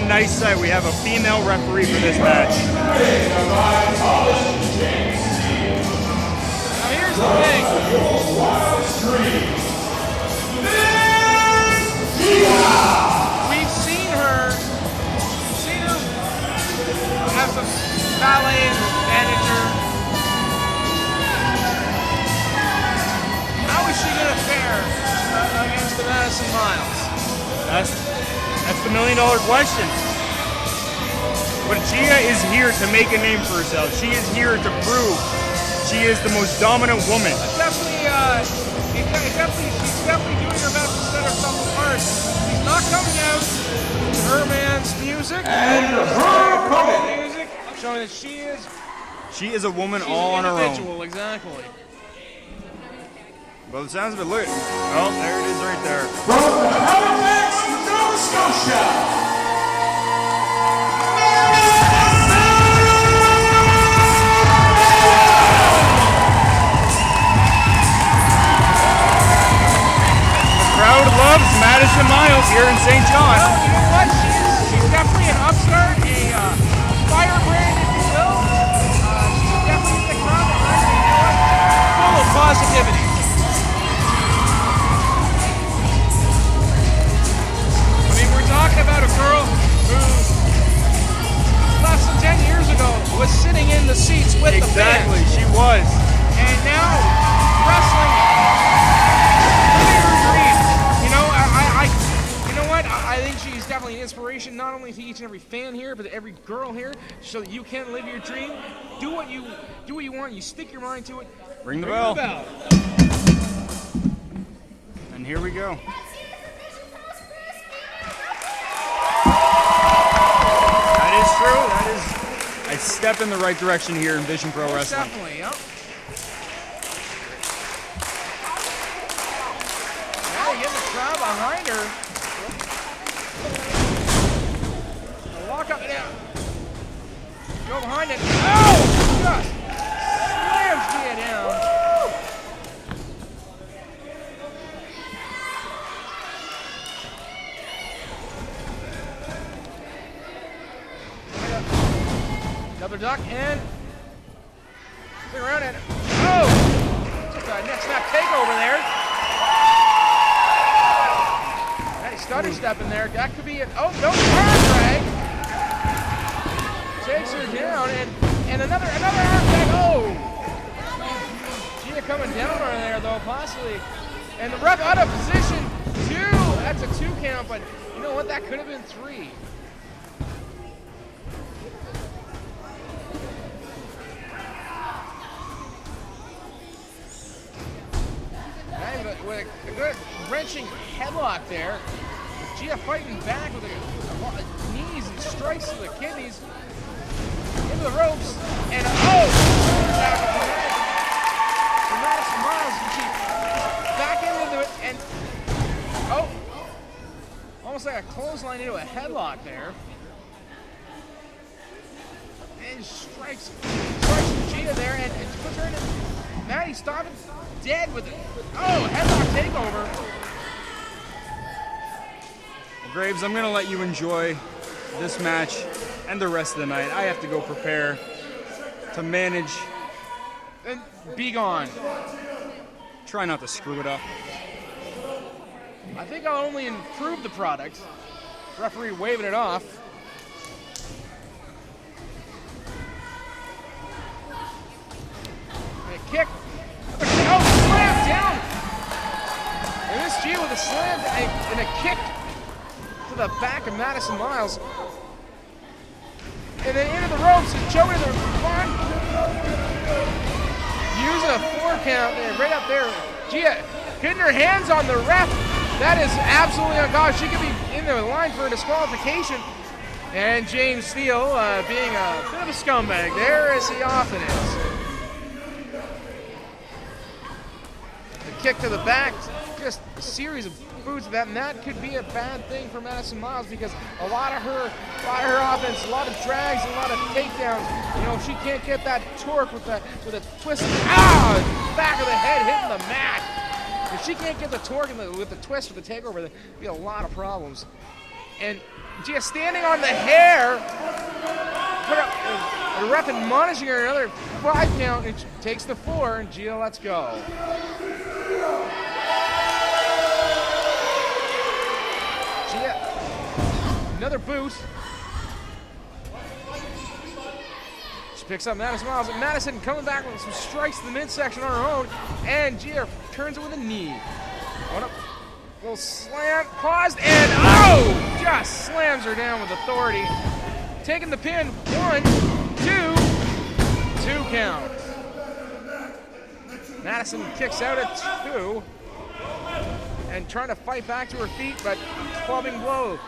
nice sight. We have a female referee for this match. Now here's the thing. We've seen her as a ballet manager. How is she going to fare against the Maddison Miles? That's the million-dollar question. But Gia is here to make a name for herself. She is here to prove she is the most dominant woman. She's definitely doing her best to set herself apart. She's not coming out to her man's music. And her opponent. Showing that she is a woman all on her own. Individual, exactly. Well, it sounds a bit lit. Oh, there it is right there. From Halifax, Nova Scotia. Crowd loves Maddison Miles here in St. John. Well, you know what? She's definitely an upstart, a firebrand, if you will. She's definitely the crowd behind her, you know what? Full of positivity. I mean, we're talking about a girl who less than 10 years ago was sitting in the seats with the fans. Exactly, she was. And now, wrestling. I think she's definitely an inspiration, not only to each and every fan here, but to every girl here, so that you can live your dream. Do what you want. You stick your mind to it. Ring the bell. And here we go. That is true. That is a step in the right direction here in Vision Pro Wrestling. Definitely, yep. Now you get the crowd behind her. Walk up and down. Go behind it. Oh! Just slams Gia down. Another duck and stick around and oh! Just a neck snap takeover there. Nice stutter step in there. That could be it. Oh, no, arm drag. Takes her down and another arm drag. Oh! Gia coming down on her there though, possibly. And the ref out of position. 2. That's a 2 count, but you know what? That could have been 3. With a good wrenching headlock there. Gia fighting back with the knees and strikes to the kidneys. Into the ropes. And oh! Maddison Miles, and she back into it. And oh! Almost like a clothesline into a headlock there. And strikes Gia there and puts her in it. Maddie stopping dead with it. Oh, headlock takeover. Well, Graves, I'm going to let you enjoy this match and the rest of the night. I have to go prepare to manage. And be gone. Try not to screw it up. I think I'll only improve the product. Referee waving it off. And a kick. Oh, slam down! And this Gia with a slam and a kick to the back of Maddison Miles. And then into the ropes and choking the front. Using a 4 count right up there. Gia getting her hands on the ref. That is absolutely ungodly. She could be in the line for a disqualification. And James Steele being a bit of a scumbag there, as he often is. Kick to the back, just a series of boots that, and that could be a bad thing for Maddison Miles because a lot of her offense, a lot of drags, a lot of takedowns. You know, if she can't get that torque with a twist, back of the head hitting the mat. If she can't get the torque with the twist or the takeover, there'll be a lot of problems. And Gia standing on the hair. The ref admonishing her another 5 count, and she takes the 4, and Gia lets go. Gia, another boot. She picks up Maddison Miles, and Maddison coming back with some strikes to the midsection on her own, and Gia turns it with a knee. One up, little slam, paused, and oh! Just slams her down with authority. Taking the pin, 1, 2 count. Maddison kicks out at 2 and trying to fight back to her feet, but clubbing blow.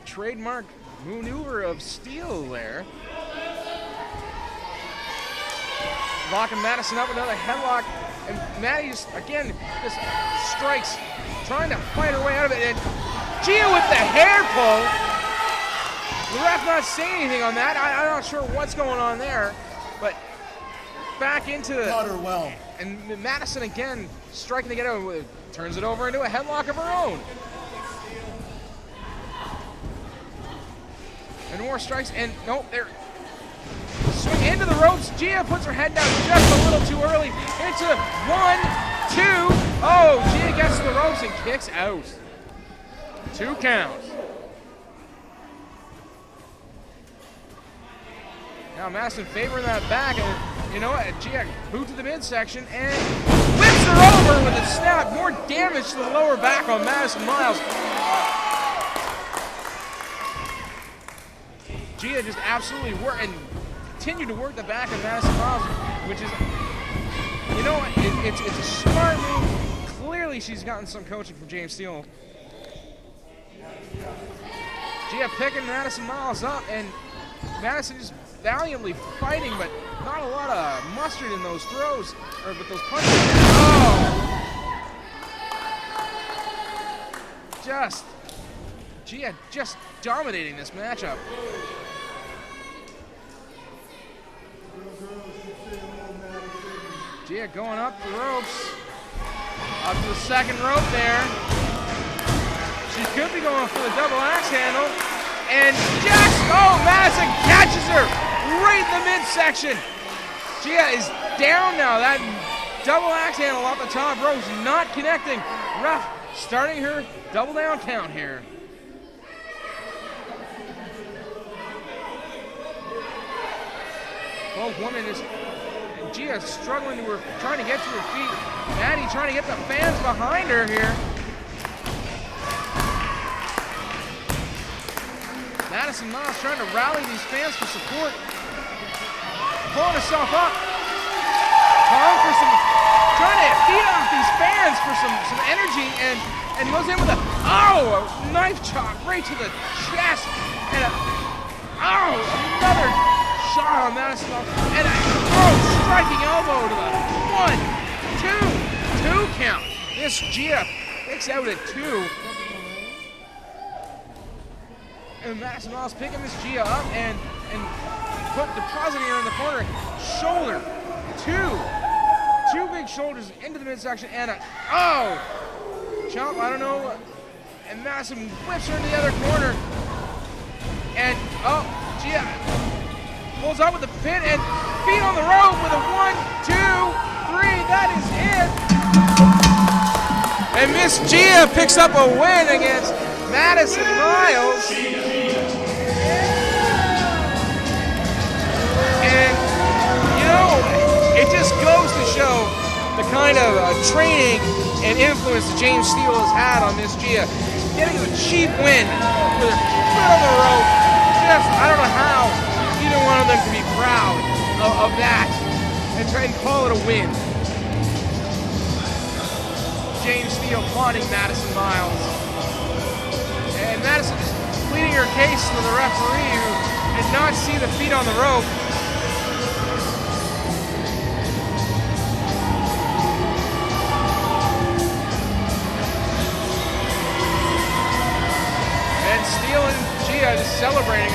Trademark maneuver of Steele there. Locking Maddison up with another headlock, and Maddie just strikes, trying to fight her way out of it, and Gia with the hair pull. The ref not saying anything on that. I'm not sure what's going on there, but back into the... Caught her well. And Maddison again striking to get out, turns it over into a headlock of her own. And more strikes, and nope, they're swing into the ropes. Gia puts her head down just a little too early. Into 1, 2. Oh, Gia gets to the ropes and kicks out. 2 counts. Now Maddison favoring that back, and you know what? Gia boot to the midsection and whips her over with a snap. More damage to the lower back on Maddison Miles. Gia just absolutely worked and continued to work the back of Maddison Miles, which is, you know, it's a smart move. Clearly, she's gotten some coaching from James Steele. Gia picking Maddison Miles up, and Maddison just valiantly fighting, but not a lot of mustard in those throws, or with those punches. Oh! Gia just dominating this matchup. Gia going up the ropes, up to the second rope there. She could be going for the double axe handle, and Maddison catches her right in the midsection. Gia is down now. That double axe handle off the top rope is not connecting. Ref starting her double down count here. Both women is Gia struggling to trying to get to her feet. Maddie trying to get the fans behind her here. Maddison Miles trying to rally these fans for support. Pulling herself up. Trying to feed off these fans for some energy, and goes in with a knife chop right to the chest, and another shot on Maddison Miles, and a striking elbow to the 1, 2 count. This Gia picks out at 2. And Maddison Miles picking this Gia up and depositing her in the corner. Shoulder, 2 big shoulders into the midsection, and chop, I don't know. And Maddison whips her into the other corner. And Gia pulls up with the pin and feet on the rope with a 1, 2, 3. That is it. And Miss Gia picks up a win against Maddison Miles. And, you know, it just goes to show the kind of training and influence that James Steele has had on Miss Gia. Getting a cheap win with her foot on the rope. Just, I don't know how either one of them can be proud of that and try and call it a win. James Steele applauding Maddison Miles. And Maddison just pleading her case to the referee who did not see the feet on the rope. And Steele and Gia just celebrating